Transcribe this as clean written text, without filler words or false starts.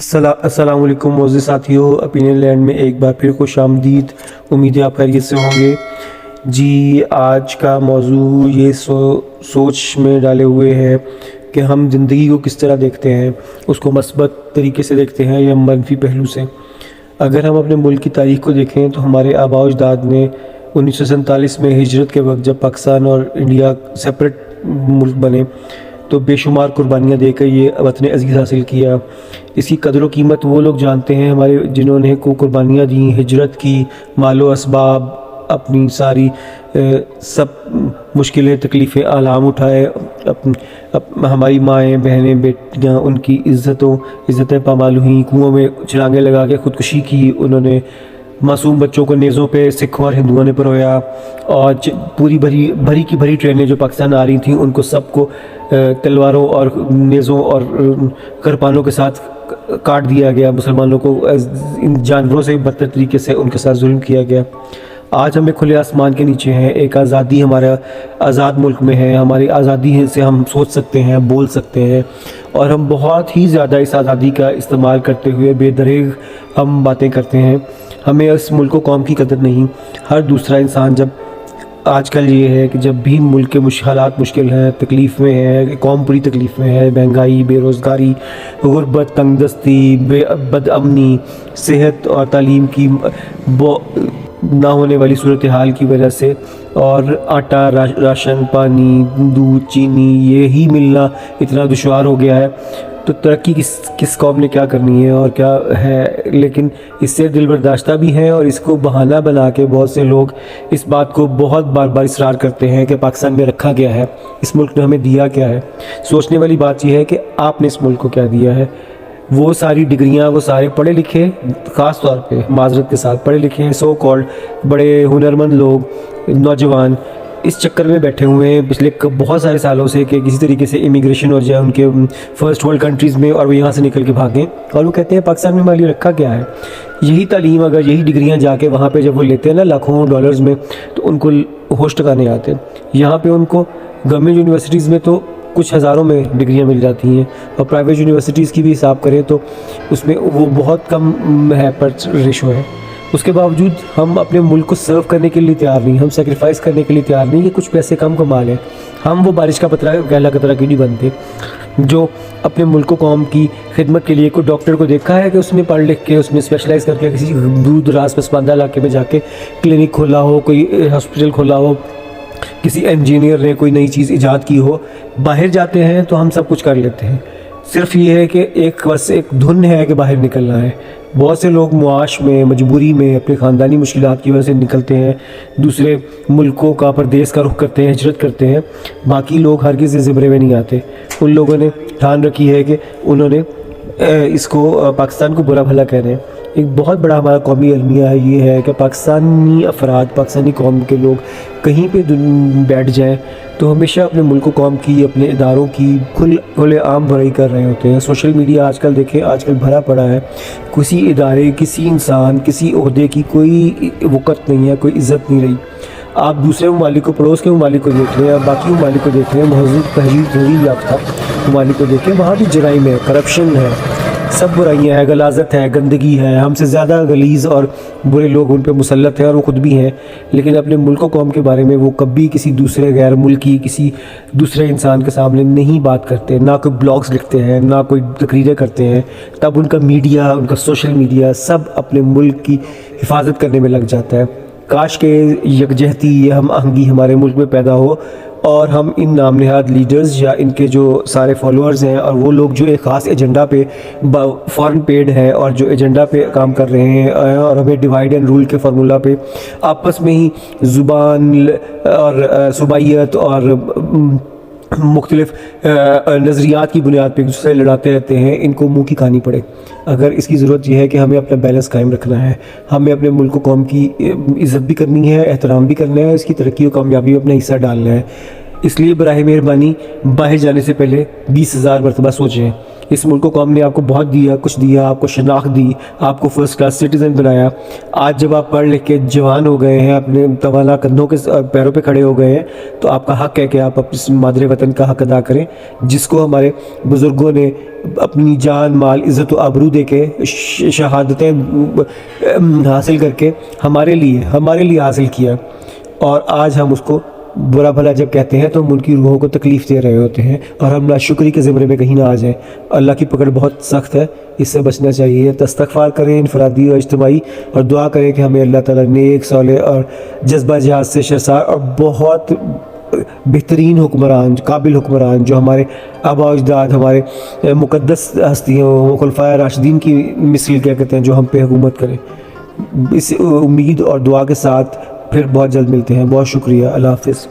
السلام علیکم معزز ساتھیو، اپینین لینڈ میں ایک بار پھر خوش آمدید۔ امید ہے آپ خیریت سے ہوں گے۔ جی آج کا موضوع یہ سوچ میں ڈالے ہوئے ہے کہ ہم زندگی کو کس طرح دیکھتے ہیں، اس کو مثبت طریقے سے دیکھتے ہیں یا منفی پہلو سے۔ اگر ہم اپنے ملک کی تاریخ کو دیکھیں تو ہمارے آباء و اجداد نے 1947 میں ہجرت کے وقت جب پاکستان اور انڈیا سپریٹ ملک بنے تو بے شمار قربانیاں دے کر یہ وطن عزیز حاصل کیا۔ اس کی قدر و قیمت وہ لوگ جانتے ہیں ہمارے جنہوں نے قربانیاں دیں، ہجرت کی، مال و اسباب، اپنی ساری سب مشکلیں تکلیفیں آلام اٹھائے، ہماری مائیں بہنیں بیٹیاں ان کی عزتیں پامال ہوئیں، کنوؤں میں چھلانگیں لگا کے خودکشی کی انہوں نے، معصوم بچوں کو نیزوں پہ سکھوں اور ہندوؤں نے پرویا، اور پوری بھری کی بھری ٹرینیں جو پاکستان آ رہی تھیں ان کو سب کو تلواروں اور نیزوں اور کرپانوں کے ساتھ کاٹ دیا گیا۔ مسلمانوں کو ان جانوروں سے بدتر طریقے سے ان کے ساتھ ظلم کیا گیا۔ آج ہمیں کھلے آسمان کے نیچے ہیں، ایک آزادی ہمارا آزاد ملک میں ہے، ہماری آزادی سے ہم سوچ سکتے ہیں، بول سکتے ہیں، اور ہم بہت ہی زیادہ اس آزادی کا استعمال کرتے ہوئے بے دریغ ہم باتیں کرتے ہیں۔ ہمیں اس ملک و قوم کی قدر نہیں۔ ہر دوسرا انسان جب آج کل یہ ہے کہ جب بھی ملک کے حالات مشکل ہیں، تکلیف میں ہے، قوم پوری تکلیف میں ہے، مہنگائی، بے روزگاری، غربت، تنگ دستی، بد امنی، صحت اور تعلیم کی نہ ہونے والی صورتحال کی وجہ سے، اور آٹا، راشن، پانی، دودھ، چینی یہی ملنا اتنا دشوار ہو گیا ہے، تو ترقی کس قوم نے کیا کرنی ہے اور کیا ہے۔ لیکن اس سے دل برداشتہ بھی ہیں، اور اس کو بہانہ بنا کے بہت سے لوگ اس بات کو بہت بار اصرار کرتے ہیں کہ پاکستان میں رکھا گیا ہے، اس ملک نے ہمیں دیا کیا ہے۔ سوچنے والی بات یہ ہے کہ آپ نے اس ملک کو کیا دیا ہے۔ وہ ساری ڈگریاں، وہ سارے پڑھے لکھے، خاص طور پہ معذرت کے ساتھ پڑھے لکھے سو کالڈ بڑے ہنرمند لوگ، نوجوان اس چکر میں بیٹھے ہوئے ہیں پچھلے بہت سارے سالوں سے کہ کسی طریقے سے امیگریشن ہو جائے ان کے فرسٹ ورلڈ کنٹریز میں، اور وہ یہاں سے نکل کے بھاگیں، اور وہ کہتے ہیں پاکستان میں ہمارے لیے رکھا کیا ہے۔ یہی تعلیم، اگر یہی ڈگریاں جا کے وہاں پہ جب وہ لیتے ہیں نا لاکھوں ڈالرز میں، تو ان کو ہوش ٹکانے آتے ہیں۔ یہاں پہ ان کو گورنمنٹ یونیورسٹیز میں تو کچھ ہزاروں میں ڈگریاں مل جاتی ہیں، اور پرائیویٹ یونیورسٹیز کی بھی حساب کریں تو اس میں وہ بہت کم ہے پر ریشو ہے۔ اس کے باوجود ہم اپنے ملک کو سرو کرنے کے لیے تیار نہیں، ہم سیکریفائز کرنے کے لیے تیار نہیں کہ کچھ پیسے کم کما لیں۔ ہم وہ بارش کا پہلا قطرہ کیوں نہیں بنتے جو اپنے ملک و قوم کی خدمت کے لیے؟ کوئی ڈاکٹر کو دیکھا ہے کہ اس نے پڑھ لکھ کے، اس میں اسپیشلائز کر کے کسی دور دراز پسماندہ علاقے میں جا کے کلینک کھولا ہو، کوئی ہاسپٹل کھولا ہو، کسی انجینئر نے کوئی نئی چیز ایجاد کی ہو؟ باہر جاتے ہیں تو ہم سب کچھ کر لیتے ہیں، صرف یہ ہے کہ بس ایک دھن ہے کہ باہر نکلنا ہے۔ بہت سے لوگ معاش میں، مجبوری میں، اپنے خاندانی مشکلات کی وجہ سے نکلتے ہیں، دوسرے ملکوں کا، پردیس کا رخ کرتے ہیں، ہجرت کرتے ہیں۔ باقی لوگ ہرگز اس زمرے میں نہیں آتے۔ ان لوگوں نے ٹھان رکھی ہے کہ انہوں نے اس کو پاکستان کو برا بھلا کہہ رہے ہیں۔ ایک بہت بڑا ہمارا قومی المیہ یہ ہے کہ پاکستانی افراد، پاکستانی قوم کے لوگ کہیں پہ بیٹھ جائیں تو ہمیشہ اپنے ملک و قوم کی، اپنے اداروں کی کھلے عام برائی کر رہے ہوتے ہیں۔ سوشل میڈیا آج کل دیکھیں، آج کل بھرا پڑا ہے، کسی ادارے، کسی انسان، کسی عہدے کی کوئی وقت نہیں ہے، کوئی عزت نہیں رہی۔ آپ دوسرے ممالک کو، پڑوس کے ممالک کو دیکھ لیں، باقی ممالک کو دیکھ لیں، مہذب تہذیب یافتہ ممالک کو دیکھیں، وہاں بھی جرائم ہے، کرپشن ہے، سب برائیاں ہیں، غلاظت ہے، گندگی ہے، ہم سے زیادہ غلیظ اور برے لوگ ان پہ مسلط ہیں، اور وہ خود بھی ہیں۔ لیکن اپنے ملک و قوم کے بارے میں وہ کبھی کسی دوسرے غیر ملکی، کسی دوسرے انسان کے سامنے نہیں بات کرتے، نہ کوئی بلاگز لکھتے ہیں، نہ کوئی تقریریں کرتے ہیں۔ تب ان کا میڈیا، ان کا سوشل میڈیا سب اپنے ملک کی حفاظت کرنے میں لگ جاتا ہے۔ کاش کہ یکجہتی، ہم آہنگی ہمارے ملک میں پیدا ہو، اور ہم ان نام نہاد لیڈرز یا ان کے جو سارے فالوورز ہیں، اور وہ لوگ جو ایک خاص ایجنڈا پہ فارن پیڈ ہیں اور جو ایجنڈا پہ کام کر رہے ہیں، اور ہمیں ڈیوائیڈ اینڈ رول کے فارمولہ پہ آپس میں ہی زبان اور صوبائیت اور مختلف نظریات کی بنیاد پہ دوسرے لڑاتے رہتے ہیں، ان کو منہ کی کھانی پڑے۔ اگر اس کی ضرورت یہ ہے کہ ہمیں اپنا بیلنس قائم رکھنا ہے، ہمیں اپنے ملک و قوم کی عزت بھی کرنی ہے، احترام بھی کرنا ہے، اس کی ترقی و کامیابی میں اپنا حصہ ڈالنا ہے۔ اس لیے براہ مہربانی باہر جانے سے پہلے 20,000 مرتبہ سوچیں۔ اس ملک و قوم نے آپ کو بہت دیا، کچھ دیا، آپ کو شناخت دی، آپ کو فرسٹ کلاس سٹیزن بنایا۔ آج جب آپ پڑھ لکھ کے جوان ہو گئے ہیں، اپنے توانا کندھوں کے پیروں پہ کھڑے ہو گئے ہیں، تو آپ کا حق ہے کہ آپ اپنی مادر وطن کا حق ادا کریں، جس کو ہمارے بزرگوں نے اپنی جان مال عزت و آبرو دے کے شہادتیں حاصل کر کے ہمارے لیے حاصل کیا، اور آج ہم اس کو برا بھلا جب کہتے ہیں تو ہم ان کی روحوں کو تکلیف دے رہے ہوتے ہیں، اور ہم ناشکری کے زمرے میں کہیں نہ آ جائیں۔ اللہ کی پکڑ بہت سخت ہے، اس سے بچنا چاہیے۔ استغفار کریں انفرادی اور اجتماعی، اور دعا کریں کہ ہمیں اللہ تعالیٰ نیک صالح اور جذبہ جہاد سے شرسار اور بہت بہترین حکمران، قابل حکمران، جو ہمارے آباء و اجداد، ہمارے مقدس ہستیوں خلفائے راشدین کی مثل کیا کہتے ہیں، جو ہم پہ حکومت کریں۔ اس امید اور دعا کے ساتھ پھر بہت جلد ملتے ہیں۔ بہت شکریہ، اللہ حافظ۔